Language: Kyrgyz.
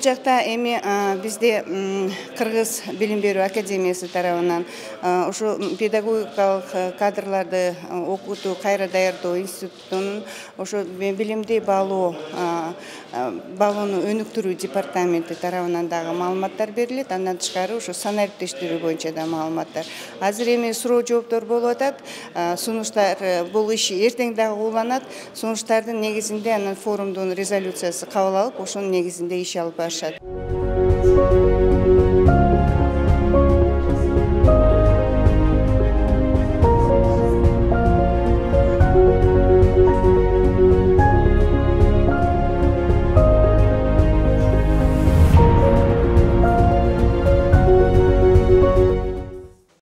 жакта эми бизде Кыргыз билим берүү академиясы тарабынан ушу педагогикалык кадрларды окутуу, кайра даярдоо институтунун ушу билимди баалоону өнүктүрүү департаменти тарабынан дагы маалыматтар берилет. Андан тышкары ушу сан ариптештирүү боюнча да маалыматтар. Азыр эми суроо жооптор болуп атат. Сунуштар бул иш эртең дагы уланат. Сунуштардын негизинде анан форумдун резолюциясы кабыл алып, ошонун негизинде иш алып барышат.